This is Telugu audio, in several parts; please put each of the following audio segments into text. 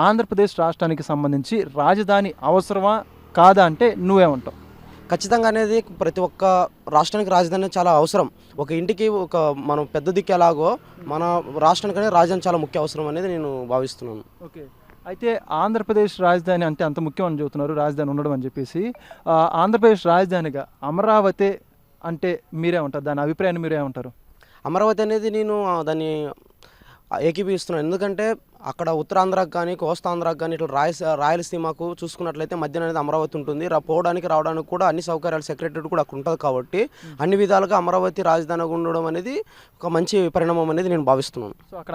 ఆంధ్రప్రదేశ్ రాష్ట్రానికి సంబంధించి రాజధాని అవసరమా? కాదా? అంటే నువ్వేమంటావు? ఖచ్చితంగా అనేది ప్రతి ఒక్క రాష్ట్రానికి రాజధాని చాలా అవసరం. ఒక ఇంటికి ఒక మనం పెద్ద దిక్కు ఎలాగో మన రాష్ట్రానికనే రాజధాని చాలా ముఖ్య అవసరం అనేది నేను భావిస్తున్నాను. ఓకే. అయితే ఆంధ్రప్రదేశ్ రాజధాని అంటే అంత ముఖ్యం అని చెబుతున్నారు. రాజధాని ఉండడం అని చెప్పేసి. ఆంధ్రప్రదేశ్ రాజధానిగా అమరావతి అంటే మీరేమంటారు? దాని అభిప్రాయాన్ని మీరేమంటారు? అమరావతి అనేది నేను దాన్ని ఏకీభవిస్తున్నాను. ఎందుకంటే అక్కడ ఉత్తరాంధ్రకు కానీ, కోస్తాంధ్రకు కానీ, ఇట్లా రాయలసీమకు చూసుకున్నట్లయితే మధ్యన అనేది అమరావతి ఉంటుంది. పోవడానికి రావడానికి కూడా అన్ని సౌకర్యాలు సెక్రటరీ కూడా అక్కడ ఉంటుంది కాబట్టి అన్ని విధాలుగా అమరావతి రాజధానిగా ఉండడం అనేది ఒక మంచి పరిణామం అనేది నేను భావిస్తున్నాను. సో అక్కడ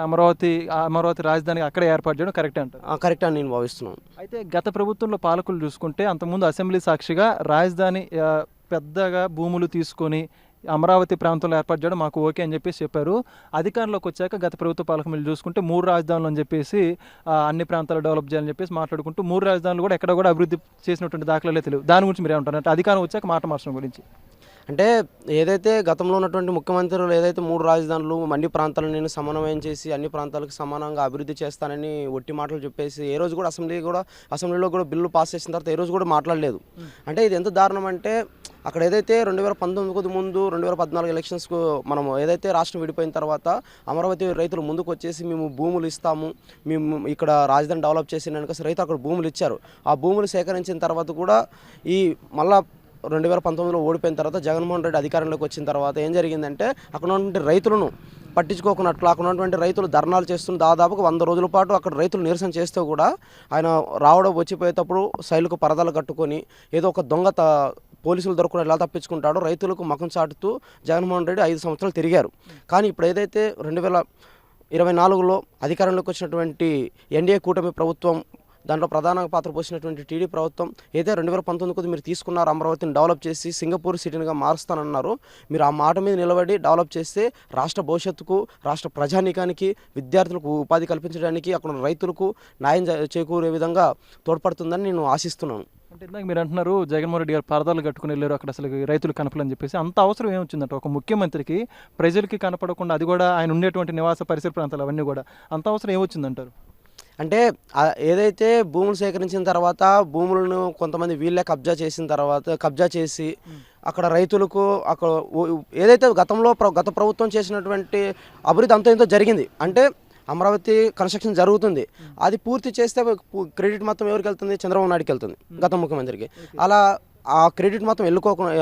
అమరావతి రాజధాని అక్కడ ఏర్పాటు చేయడం కరెక్టే అంటారు? కరెక్ట్ అని నేను భావిస్తున్నాను. అయితే గత ప్రభుత్వంలో పాలకులు చూసుకుంటే అంతకుముందు అసెంబ్లీ సాక్షిగా రాజధాని పెద్దగా భూములు తీసుకొని అమరావతి ప్రాంతంలో ఏర్పాటు చేయడం మాకు ఓకే అని చెప్పేసి చెప్పారు. అధికారంలోకి వచ్చాక గత ప్రభుత్వ పాలకులు చూసుకుంటే 3 రాజధానులు అని చెప్పేసి అన్ని ప్రాంతాలు డెవలప్ చేయాలని చెప్పేసి మాట్లాడుకుంటూ 3 రాజధానులు కూడా ఎక్కడ కూడా అభివృద్ధి చేసినటువంటి దాఖలాలే తెలియదు. దాని గురించి మీరు ఏమంటారు? అంటే అధికారం వచ్చాక మాట మార్చడం గురించి. అంటే ఏదైతే గతంలో ఉన్నటువంటి ముఖ్యమంత్రులు ఏదైతే 3 రాజధానులు అన్ని ప్రాంతాలను నేను సమన్వయం చేసి అన్ని ప్రాంతాలకు సమానంగా అభివృద్ధి చేస్తానని ఒట్టి మాటలు చెప్పేసి ఏ రోజు కూడా అసెంబ్లీలో కూడా బిల్లు పాస్ చేసిన తర్వాత ఏ రోజు కూడా మాట్లాడలేదు. అంటే ఇది ఎంత దారుణం అంటే అక్కడ ఏదైతే 2019 ముందు 2014 ఎలక్షన్స్కు మనం ఏదైతే రాష్ట్రం విడిపోయిన తర్వాత అమరావతి రైతులు ముందుకు వచ్చేసి మేము భూములు ఇస్తాము, మేము ఇక్కడ రాజధాని డెవలప్ చేసిన రైతు అక్కడ భూములు ఇచ్చారు. ఆ భూములు సేకరించిన తర్వాత కూడా ఈ మళ్ళా 2019లో ఓడిపోయిన తర్వాత జగన్మోహన్ రెడ్డి అధికారంలోకి వచ్చిన తర్వాత ఏం జరిగిందంటే అక్కడ ఉన్నటువంటి రైతులను పట్టించుకోకున్నట్లు అక్కడ ఉన్నటువంటి రైతులు ధర్నాలు చేస్తున్న దాదాపుగా 100 రోజుల పాటు అక్కడ రైతులు నిరసన చేస్తూ కూడా ఆయన వచ్చిపోయేటప్పుడు శైలుకు పరదాలు కట్టుకొని ఏదో ఒక దొంగ పోలీసులు దొరకకుండా ఎలా తప్పించుకుంటాడో రైతులకు ముఖం చాటుతూ జగన్మోహన్ రెడ్డి 5 సంవత్సరాలు తిరిగారు. కానీ ఇప్పుడు ఏదైతే 2024లో అధికారంలోకి వచ్చినటువంటి ఎన్డీఏ కూటమి ప్రభుత్వం దాంట్లో ప్రధాన పాత్ర పోసినటువంటి టీడీపీ ప్రభుత్వం ఏదైతే 2019 మీరు తీసుకున్నారు, అమరావతిని డెవలప్ చేసి సింగపూర్ సిటీగా మారుస్తానన్నారు. మీరు ఆ మాట మీద నిలబడి డెవలప్ చేస్తే రాష్ట్ర భవిష్యత్తుకు, రాష్ట్ర ప్రజానీకానికి, విద్యార్థులకు ఉపాధి కల్పించడానికి, అక్కడ రైతులకు న్యాయం చేకూరే విధంగా తోడ్పడుతుందని నేను ఆశిస్తున్నాను. అంటే ఇందాక మీరు అంటున్నారు జగన్మోహన్ రెడ్డి గారు పరదాలు కట్టుకుని వెళ్ళారు, అక్కడ అసలు రైతులు కనపలని చెప్పేసి. అంత అవసరం ఏమొచ్చిందంట ఒక ముఖ్యమంత్రికి ప్రజలకి కనపడకుండా, అది కూడా ఆయన ఉండేటువంటి నివాస పరిసర ప్రాంతాలు అవన్నీ కూడా అంత అవసరం ఏమొచ్చిందంటారు? అంటే ఏదైతే భూములు సేకరించిన తర్వాత భూములను కొంతమంది వీళ్ళే కబ్జా చేసి అక్కడ రైతులకు అక్కడ ఏదైతే గత ప్రభుత్వం చేసినటువంటి అభివృద్ధి అంతా ఎంతో జరిగింది. అంటే అమరావతి కన్స్ట్రక్షన్ జరుగుతుంది, అది పూర్తి చేస్తే క్రెడిట్ మొత్తం ఎవరికి వెళ్తుంది? చంద్రబాబు నాయుడుకి వెళ్తుంది, గత ముఖ్యమంత్రికి. అలా ఆ క్రెడిట్ మొత్తం వెళ్ళుకోకుండా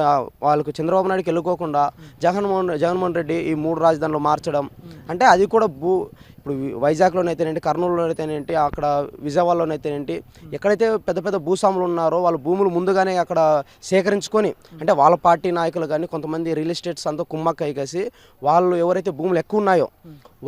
వాళ్ళకు చంద్రబాబు నాయుడుకి వెళ్ళుకోకుండా జగన్మోహన్ రెడ్డి ఈ 3 రాజధానులు మార్చడం అంటే అది కూడా ఇప్పుడు వైజాగ్లోనైతేనేంటి, కర్నూలులోనైతేనేంటి, అక్కడ విజయవాడలోనైతేనేంటి, ఎక్కడైతే పెద్ద పెద్ద భూస్వాములు ఉన్నారో వాళ్ళ భూములు ముందుగానే అక్కడ సేకరించుకొని, అంటే వాళ్ళ పార్టీ నాయకులు కానీ కొంతమంది రియల్ ఎస్టేట్స్ అంతా కుమ్మక్కై కలిసి వాళ్ళు ఎవరైతే భూములు ఎక్కువ ఉన్నాయో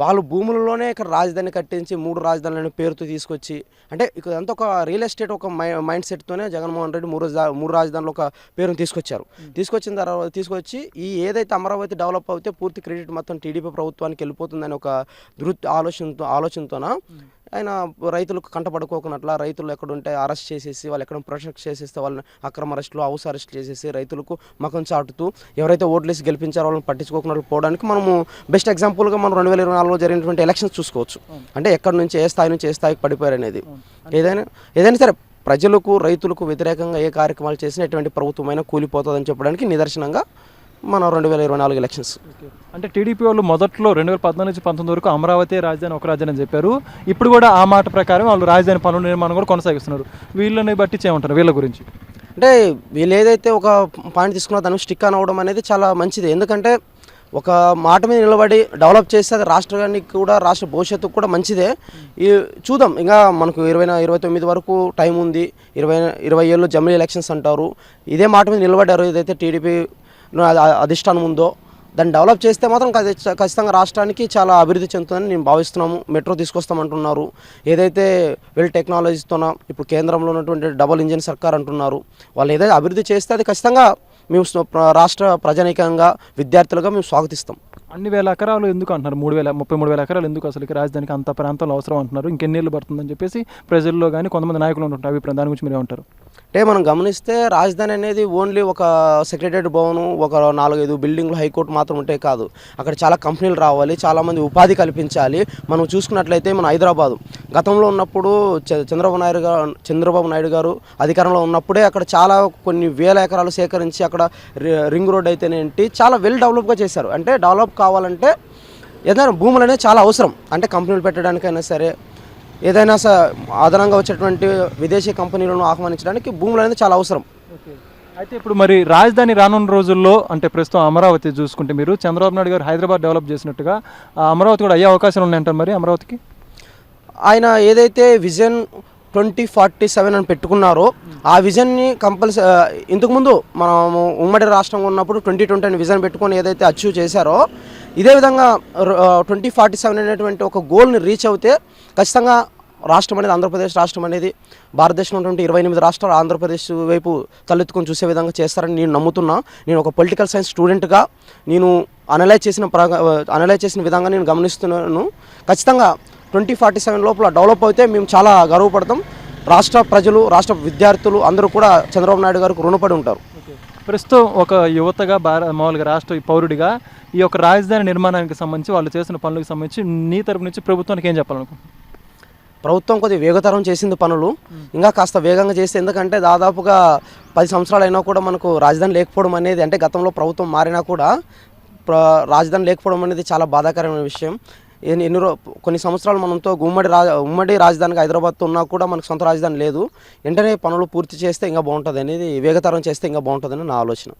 వాళ్ళ భూములలోనే ఇక్కడ రాజధాని కట్టించి 3 రాజధానులను పేరుతో తీసుకొచ్చి, అంటే ఇక్కడ అంతా ఒక రియల్ ఎస్టేట్ ఒక మైండ్ సెట్తోనే జగన్మోహన్ రెడ్డి 3 రాజధానులు ఒక పేరును తీసుకొచ్చిన తర్వాత తీసుకొచ్చి ఈ ఏదైతే అమరావతి డెవలప్ అవుతే పూర్తి క్రెడిట్ మొత్తం టీడీపీ ప్రభుత్వానికి వెళ్ళిపోతుందని ఒక ఆలోచనతోన ఆయన రైతులకు కంటపడుకోకున్నట్ల రైతులు ఎక్కడుంటే అరెస్ట్ చేసేసి వాళ్ళు ఎక్కడ ప్రొటెక్ట్ చేసేస్తే వాళ్ళని అక్రమ అరెస్టులు, హౌస్ అరెస్ట్ చేసేసి రైతులకు ముఖం చాటుతూ ఎవరైతే ఓట్లేసి గెలిపించారో వాళ్ళని పట్టించుకోకుండా పోవడానికి మనము బెస్ట్ ఎగ్జాంపుల్గా మనం 2024లో జరిగినటువంటి ఎలక్షన్స్ చూసుకోవచ్చు. అంటే ఎక్కడి నుంచి ఏ స్థాయి నుంచి ఏ స్థాయికి పడిపోయారు అనేది. ఏదైనా సరే ప్రజలకు, రైతులకు వ్యతిరేకంగా ఏ కార్యక్రమాలు చేసినా ఎటువంటి ప్రభుత్వమైనా కూలిపోతుందని చెప్పడానికి నిదర్శనంగా మన 2024 ఎలక్షన్స్. అంటే టీడీపీ వాళ్ళు మొదట్లో 2014 నుంచి 2019 వరకు అమరావతి రాజధాని ఒక రాజధాని అని చెప్పారు. ఇప్పుడు కూడా ఆ మాట ప్రకారం వాళ్ళు రాజధాని పనుల నిర్మాణం కూడా కొనసాగిస్తున్నారు. వీళ్ళని బట్టి చేయమంటారు వీళ్ళ గురించి? అంటే వీళ్ళు ఏదైతే ఒక పాయింట్ తీసుకున్నా దానికి స్టిక్ ఆన్ అవ్వడం అనేది చాలా మంచిది. ఎందుకంటే ఒక మాట మీద నిలబడి డెవలప్ చేస్తే అది రాష్ట్రానికి కూడా, రాష్ట్ర భవిష్యత్తుకు కూడా మంచిదే. చూద్దాం, ఇంకా మనకు 29 వరకు టైం ఉంది. 20 ఏళ్ళు జమిలీ ఎలక్షన్స్ అంటారు. ఇదే మాట మీద నిలబడ్డారు ఏదైతే టీడీపీ అధిష్టానం ఉందో దాన్ని డెవలప్ చేస్తే మాత్రం ఖచ్చితంగా రాష్ట్రానికి చాలా అభివృద్ధి చెందుతుందని నేను భావిస్తున్నాము. మెట్రో తీసుకొస్తామంటున్నారు, ఏదైతే టెక్నాలజీతోన ఇప్పుడు కేంద్రంలో ఉన్నటువంటి డబుల్ ఇంజిన్ సర్కార్ అంటున్నారు. వాళ్ళు ఏదైతే అభివృద్ధి చేస్తే అది ఖచ్చితంగా మేము రాష్ట్ర ప్రజానీకంగా, విద్యార్థులుగా మేము స్వాగతిస్తాం. అన్ని వేల ఎకరాలు ఎందుకు అంటున్నారు? 33,000 ఎకరాలు ఎందుకు అసలు రాజధానికి అంత ప్రాంతంలో అవసరం అంటున్నారు? ఇంకెన్నేళ్ళు పడుతుందని చెప్పేసి ప్రజల్లో కానీ కొంతమంది నాయకులు ఉంటుంటారు అభిప్రాయం. దాని గురించి మీరు ఏమంటారు? అంటే మనం గమనిస్తే రాజధాని అనేది ఓన్లీ ఒక సెక్రటరియట్ భవనం, ఒక 4-5 బిల్డింగ్లు, హైకోర్టు మాత్రం ఉంటే కాదు. అక్కడ చాలా కంపెనీలు రావాలి, చాలామంది ఉపాధి కల్పించాలి. మనం చూసుకున్నట్లయితే మన హైదరాబాదు గతంలో ఉన్నప్పుడు చంద్రబాబు నాయుడు గారు అధికారంలో ఉన్నప్పుడే అక్కడ చాలా కొన్ని వేల ఎకరాలు సేకరించి అక్కడ రింగ్ రోడ్ అయితేనేంటి చాలా వెల్ డెవలప్గా చేశారు. అంటే డెవలప్ కావాలంటే ఏదైనా భూములు అనేది చాలా అవసరం. అంటే కంపెనీలు పెట్టడానికైనా సరే, ఏదైనా అదనంగా వచ్చేటువంటి విదేశీ కంపెనీలను ఆహ్వానించడానికి భూములు అనేది చాలా అవసరం. అయితే ఇప్పుడు మరి రాజధాని రానున్న రోజుల్లో అంటే ప్రస్తుతం అమరావతి చూసుకుంటే మీరు చంద్రబాబు నాయుడు గారు హైదరాబాద్ డెవలప్ చేసినట్టుగా అమరావతి కూడా అయ్యే అవకాశాలు ఉన్నాయంటారు మరి అమరావతికి? ఆయన ఏదైతే విజన్ 2047 అని పెట్టుకున్నారో ఆ విజన్ని ఇంతకుముందు మనము ఉమ్మడి రాష్ట్రంగా ఉన్నప్పుడు 2020 అని విజన్ పెట్టుకొని ఏదైతే అచీవ్ చేశారో ఇదే విధంగా 2047 అనేటువంటి ఒక గోల్ని రీచ్ అవుతే ఖచ్చితంగా రాష్ట్రం అనేది, ఆంధ్రప్రదేశ్ రాష్ట్రం అనేది భారతదేశంలో ఉన్నటువంటి 28 రాష్ట్రాలు ఆంధ్రప్రదేశ్ వైపు తలెత్తుకొని చూసే విధంగా చేస్తారని నేను నమ్ముతున్నా. నేను ఒక పొలిటికల్ సైన్స్ స్టూడెంట్గా నేను అనలైజ్ చేసిన విధంగా నేను గమనిస్తున్నాను. ఖచ్చితంగా 2047 లోపల డెవలప్ అయితే మేము చాలా గర్వపడతాం. రాష్ట్ర ప్రజలు, రాష్ట్ర విద్యార్థులు అందరూ కూడా చంద్రబాబు నాయుడు గారికి రుణపడి ఉంటారు. ప్రస్తుతం ఒక యువతగా మామూలుగా రాష్ట్ర పౌరుడిగా ఈ యొక్క రాజధాని నిర్మాణానికి సంబంధించి వాళ్ళు చేసిన పనులకు సంబంధించి నీ తరపు నుంచి ప్రభుత్వానికి ఏం చెప్పాలనుకుంటున్నాను? ప్రభుత్వం కొద్దిగా వేగతరం చేసింది పనులు, ఇంకా కాస్త వేగంగా చేస్తే, ఎందుకంటే దాదాపుగా 10 సంవత్సరాలు అయినా కూడా మనకు రాజధాని లేకపోవడం అనేది, అంటే గతంలో ప్రభుత్వం మారినా కూడా రాజధాని లేకపోవడం అనేది చాలా బాధాకరమైన విషయం. కొన్ని సంవత్సరాలు మనతో ఉమ్మడి రాజధానిగా హైదరాబాద్తో ఉన్నా కూడా మనకు సొంత రాజధాని లేదు. వెంటనే పనులు పూర్తి చేస్తే ఇంకా బాగుంటుంది అనేది, వేగతరం చేస్తే ఇంకా బాగుంటుందని నా ఆలోచన.